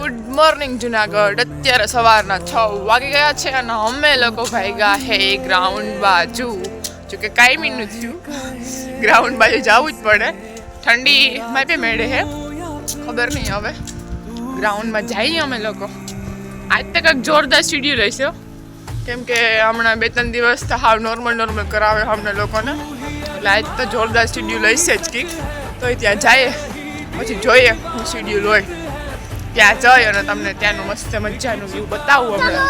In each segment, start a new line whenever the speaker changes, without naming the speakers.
Good morning Junagadh. અત્યારે સવારના 6 વાગી ગયા છે અને અમે લોકો ભાગ્યા હે ગ્રાઉન્ડ બાજુ. જોકે કાયમીનું થયું, ગ્રાઉન્ડ બાજુ જવું જ પડે. ઠંડી માપે મેળે હે, ખબર નહીં હવે ગ્રાઉન્ડમાં જઈએ અમે લોકો. આજ તો કંઈક જોરદાર શિડ્યુલ હશે, કેમ કે હમણાં 2-3 દિવસ તો હાવ નોર્મલ કરાવે અમને લોકોને. એટલે આજ તો જોરદાર શિડ્યુલ હશે જ કંઈક. તો ત્યાં જઈએ પછી જોઈએ શું શિડ્યુલ હોય. ત્યાં જઈ અને તમને ત્યાંનું મસ્ત મજાનું વ્યૂ બતાવું હમણાં.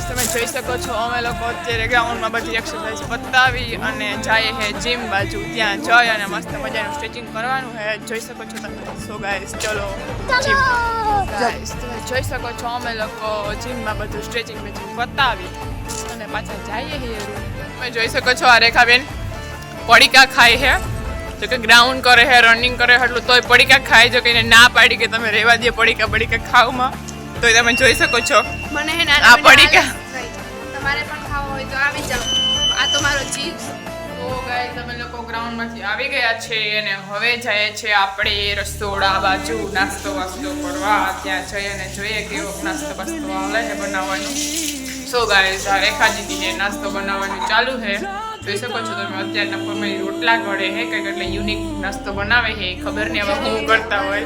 તમે જોઈ શકો છો અમે લોકો અત્યારે ગ્રાઉન્ડમાં બધી એક્સરસાઇઝ પતાવી અને જઈએ હે જીમ બાજુ. ત્યાં જઈ અને મસ્ત મજાનું સ્ટ્રેચિંગ કરવાનું હે. જોઈ શકો છો તમે. સો ગાઈસ ચલો જીમ. ગાઈસ તમે જોઈ શકો છો અમે લોકો જીમમાં બધું સ્ટ્રેચિંગ પતાવી અને પાછા જઈએ હે. તમે જોઈ શકો છો આ રેખાબેન પડીકા ખાય હે. જો કે ગ્રાઉન્ડ કરે હે, રનિંગ કરે એટલું તોય પડીકા ખાય. જો કે એને ના પાડી કે તમે રહેવા દે પડીકા ખાવમાં, તો તમે જોઈ શકો છો.
મને હે
આ પડીકા
તમારે પણ ખાવો હોય તો આવી જાઓ. આ તો મારો ચીપ્સ.
તો ગાઈસ અમે લોકો ગ્રાઉન્ડમાંથી આવી ગયા છે અને હવે જઈએ છે આપણે રસોડા બાજુ નાસ્તો વાસ્તો કરવા. ત્યાં જઈએ અને જોઈએ કેવો નાસ્તો વાસ્તો આવે છે બનાવવાનું. સો ગાઈસ આ રેખા દીદીએ નાસ્તો બનાવવાનું ચાલુ છે. જોઈ શકો છો તમે અત્યારના પરમાં રોટલા ઘડે છે કંઈક, એટલે યુનિક નાસ્તો બનાવે છે. ખબર નહીં હવે શું કરતા હોય.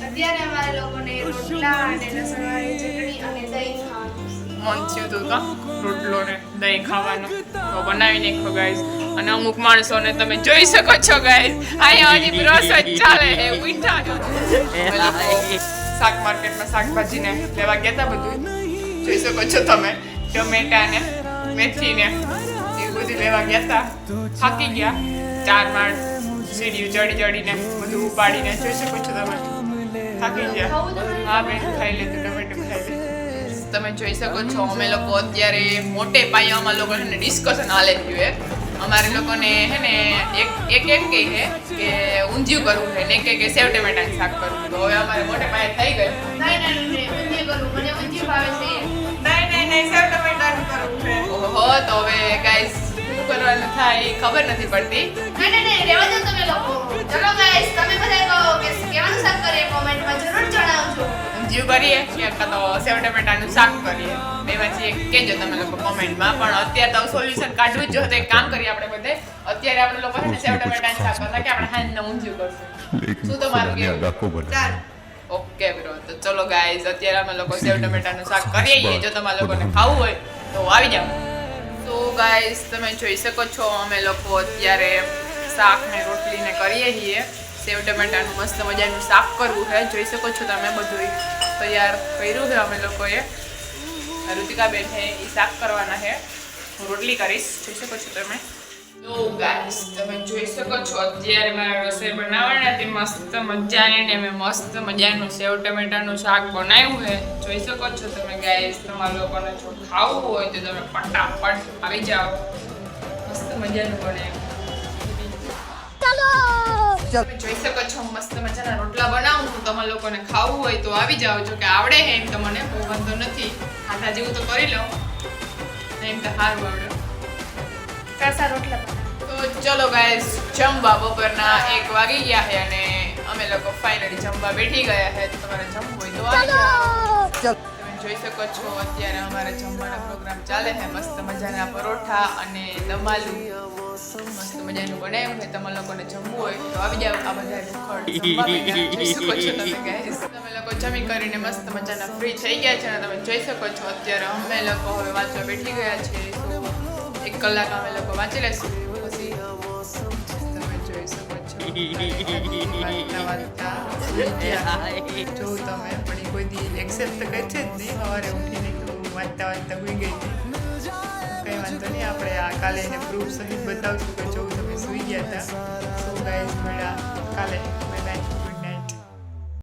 અત્યારે અમારે લોકોને રોટલા અને લસણવાળી ચટણી અને દહીં ખાવાનું.
મન થયું હતું કા રોટલો ને દહીં ખાવાનું, તો બનાવી નાખો ગાઈસ. અને અમુક માણસોને તમે જોઈ શકો છો ગાઈસ અહીંયા હજી બ્રશ જ ચાલે છે. ઉઠા શાક માર્કેટમાં શાકભાજીને લેવા ગયા હતા બધું. જોઈ શકો છો તમે ટમેટા ને મેથી ને એ બધું લેવા ગયા હતા. થાકી ગયા 4 માળ સીડીઓ ચડીને બધું ઉપાડીને. જોઈ શકો છો તમે થાકી ગયા. હા બેન ખાઈ લેતું, ટમેટું ખાઈ લે. તમે જોઈ શકો છો અમે લોકો અત્યારે મોટે પાયે અમારા લોકો છે ને ડિસ્કશન હાલે થયું. અમારે લોકોને હે ને એક એમ કહે છે કે ઊંધિયું કરવું છે ને એક કે સેવ ટમેટાનું શાક કરવું. તો હવે અમારે મોટે પાયે થઈ ગયું.
ઊંધિયું કરું, મને ઊંધિયું ભાવે છે.
નહીં સેવ ટમેટાનું કરવું છે. ઓહો, તો હવે ગાઈસ શું કરવાનું થાય એ ખબર નથી પડતી.
નહીં રહેવા દો તમે લોકો. ચલો ગાઈસ તમે બધા કહો કે કેવાનું શાક કરીએ, કોમેન્ટમાં જરૂર જણાવજો.
ઊંધિયું કરીએ કે તો સેવ ટમેટાનું શાક કરીએ, બેમાંથી એક કહેજો તમે લોકો કોમેન્ટમાં. પણ અત્યારે તો સોલ્યુશન કાઢવું જ જો. તો એક કામ કરીએ આપણે બધે. અત્યારે આપણે લોકો છે ને સેવ ટમેટાનું શાક કરતા કે આપણે હાંજને ઊંધિયું કરશું. શું તમારું કેવું? ઓકે બ્રો, તો ચલો ગાઈઝ અત્યારે અમે લોકો સેવ ટમેટાનું શાક કરીએ. જો તમારા લોકોને ખાવું હોય તો આવી જાઓ. તો ગાઈઝ તમે જોઈ શકો છો અમે લોકો અત્યારે શાક ને રોટલી ને કરીએ છીએ. સેવ ટમેટાનું મસ્ત મજાનું શાક કરવું છે. જોઈ શકો છો તમે બધું તૈયાર કર્યું છે અમે લોકોએ. ઋતિકાબેન છે એ શાક કરવાના છે, હું રોટલી કરીશ. જોઈ શકો છો તમે. તો ગાઈસ તમે જોઈ શકો છો અત્યારે મારા રસોઈ બનાવવાની હતી મસ્ત મજાની ને મેં મસ્ત મજાનું સેવ ટમેટાનું શાક બનાવ્યું છે. જોઈ શકો છો તમે ગાઈસ. તમારા લોકોને જો ખાવું હોય તો તમે ફટાફટ આવી જાઓ. મસ્ત મજાનું બનાવ્યું. તમે જોઈ શકો છો મસ્ત મજાના રોટલા બનાવું છું. તમારા લોકોને ખાવું હોય તો આવી જાઓ. જો કે આવડે છે એમ તો મને બહુ વાંધો નથી. આધા જેવું તો કરી લો એમ તો સારું આવડે.
સરસા રોટલા.
તો ચલો ગાઈસ જમવા બપોરના 1 વાગી ગયા છે અને અમે લોકો ફાઇનલી જમવા બેઠી ગયા છે. તમારે જમવું હોય તો આવી જાઓ. તમે જોઈ શકો છો અત્યારે અમારા જમવાનો પ્રોગ્રામ ચાલે છે. મસ્ત મજાના પરોઠા અને દમાલું મસ્ત મજાનું બનાવ્યું છે. તમારા લોકોને જમવું હોય તો આવી જાઓ. આ બધા જોઈ શકો છો તમે ગાઈસ. તમે લોકો જમી કરીને મસ્ત મજાના ફ્રી થઈ ગયા છે અને તમે જોઈ શકો છો અત્યારે અમે લોકો હવે વાંચવા બેઠી ગયા છે. 1 કલાક અમે લોકો વાંચી લેશું. પછી તમે જોઈ શકો છો જો તમે પણ કોઈ દી એક્સેપ્ટ કરે છે જ નહીં. સવારે ઉઠીને તો વાંચતા સુઈ ગઈ હતી. કંઈ વાંધો નહીં, આપણે આ કાલે એને પ્રૂફ સહિત બતાવશું કે જો તમે સુઈ ગયા હતા. સો ગાઈઝ મળ્યા કાલે. Bye bye.